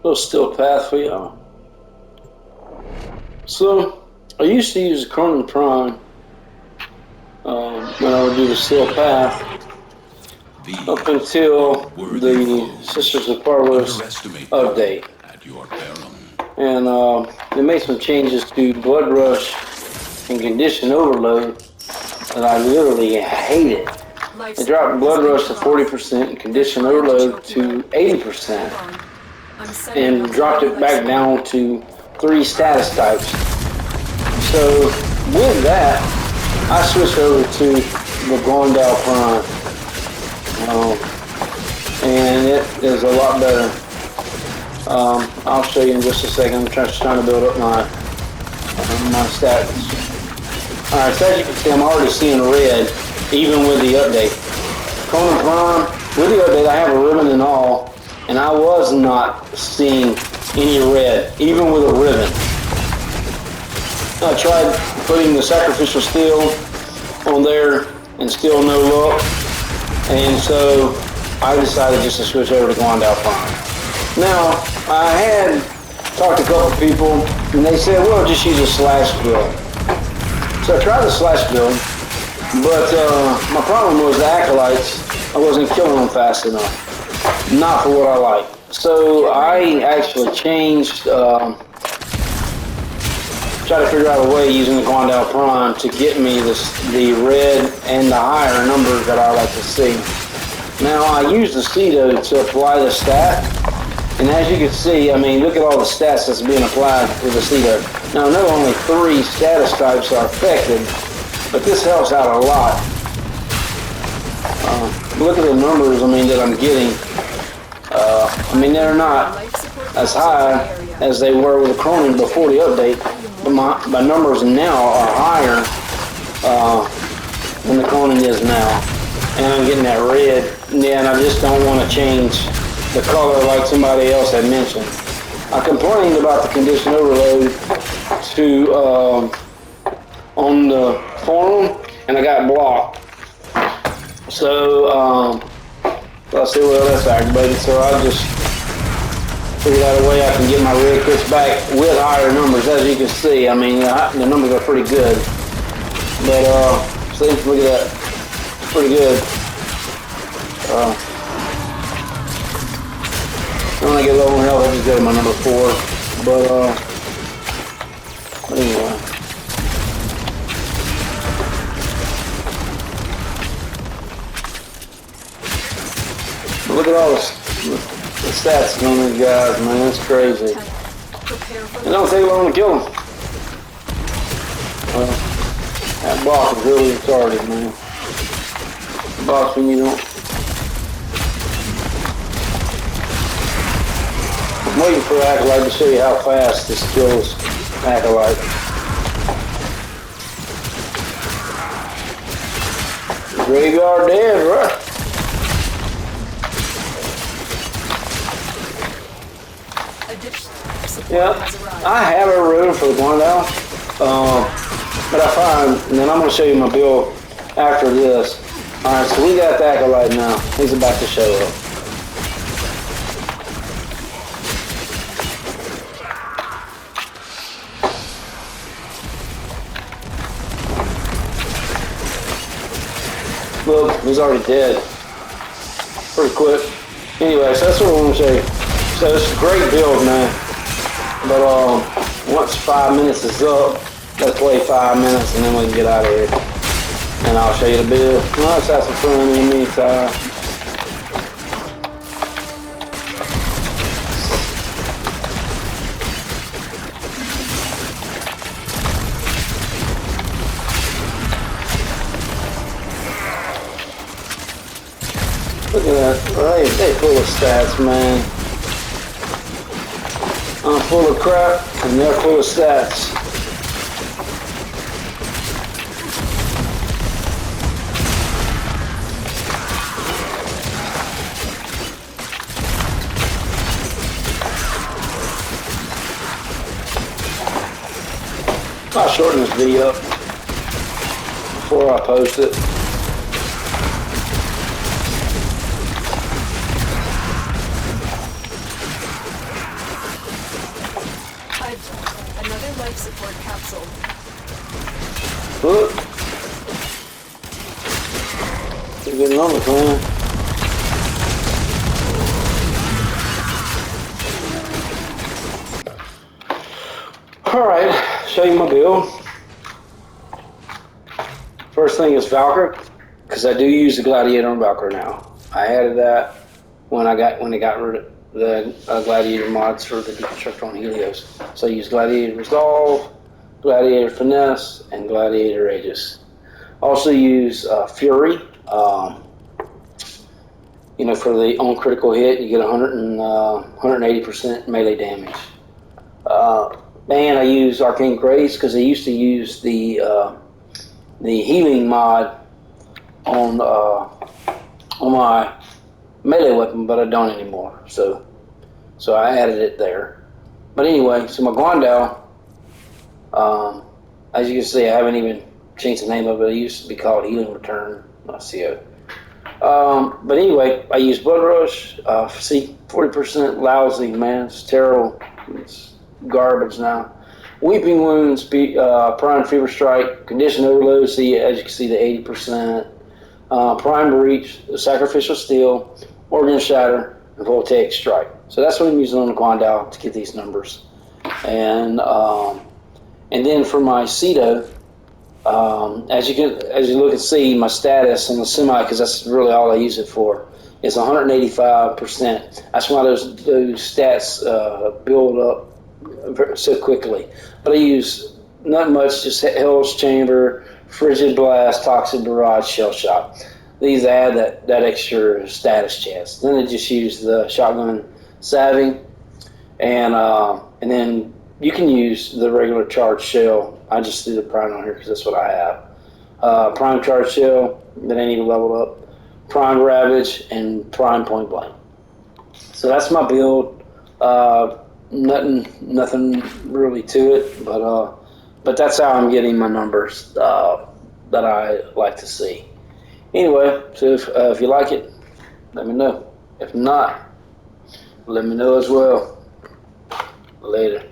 little still path for y'all. So I used to use the Cronin Prime when I would do the still path up until the Sisters of Parvos update. And they made some changes to Bloodrush and Condition Overload that I literally hated. They dropped Bloodrush to 40% and Condition Overload to 80% and dropped it back down to 3 status types. So with that, I switched over to the Glendale Prime, and it is a lot better. I'll show you in just a second. I'm just trying to build up my stats. Alright, so as you can see, I'm already seeing red, even with the update. Cronin Prime, with the update, I have a ribbon and all, and I was not seeing any red, even with a ribbon. I tried putting the sacrificial steel on there, and still no luck, and so I decided just to switch over to Glendale Prime. Now, I had talked to a couple people, and they said, well, just use a slash build. So I tried the slash build, but my problem was the acolytes. I wasn't killing them fast enough. Not for what I like. So I actually changed, tried to figure out a way using the Glendale Prime to get me the red and the higher numbers that I like to see. Now I use the Cedo to apply the stat. And as you can see, I mean, look at all the stats that's being applied with the Cedo. Now, I know only 3 status types are affected, but this helps out a lot. Look at the numbers, I mean, that I'm getting. I mean, they're not as high as they were with the Cronin before the update, but my numbers now are higher than the Cronin is now. And I'm getting that red, yeah, and I just don't want to change the color like somebody else had mentioned. I complained about the Condition Overload to on the forum, and I got blocked. So let's see what else activated. So I just figured out a way I can get my red kits back with higher numbers. As you can see, I mean, the numbers are pretty good. But see, look at that, pretty good. When I get low on health, I just go to my number 4. But anyway. Look at all the stats on these guys, man. It's crazy. It don't take long to kill them. That boss is really retarded, man. The boss when you don't. I'm waiting for Acolyte to show you how fast this kills Acolyte. Graveyard dead, right? Yeah, I have a room for the Glendale, but I find, and then I'm going to show you my build after this. Alright, so we got the Acolyte now. He's about to show up. Look, he's already dead. Pretty quick. Anyway, so that's what I want to show you. So it's a great build, man. But once 5 minutes is up, let's play 5 minutes and then we can get out of here. And I'll show you the build. Let's have some fun in the meantime. Look at that, they full of stats, man. I'm full of crap, and they're full of stats. I'll shorten this video up before I post it. Pretty good numbers, man. Alright, show you my build. First thing is Valkyrie, because I do use the Gladiator on Valkyrie now. I added that when they got rid of the Gladiator mods for the Deconstructor on Helios. So I use Gladiator Resolve, Gladiator Finesse, and Gladiator Aegis. Also use Fury. You know, for the on critical hit, you get 180% melee damage. And I use Arcane Grace because I used to use the healing mod on my melee weapon, but I don't anymore. So I added it there. But anyway, so my Guandao, as you can see, I haven't even changed the name of it. It used to be called Healing Return, CO. But anyway, I use Bloodrush. See, 40% lousy, man. It's terrible. It's garbage now. Weeping Wounds, Prime Fever Strike, Condition Overload. See, as you can see, the 80%. Prime Breach, Sacrificial Steel, Organ Shatter, and Voltaic Strike. So that's what I'm using on the Guandao to get these numbers. And then for my Cedo, as you look and see, my status on the semi, because that's really all I use it for, is 185%. That's why those stats build up so quickly. But I use not much, just Hell's Chamber, Frigid Blast, Toxic Barrage, Shell Shock. These add that extra status chance. Then I just use the Shotgun Savvy, and then you can use the regular charge shell. I just do the prime on here because that's what I have. Prime charge shell that ain't even leveled up, prime ravage, and prime point blank. So that's my build. Nothing really to it, but that's how I'm getting my numbers that I like to see. Anyway, so if you like it, let me know. If not, let me know as well. Later.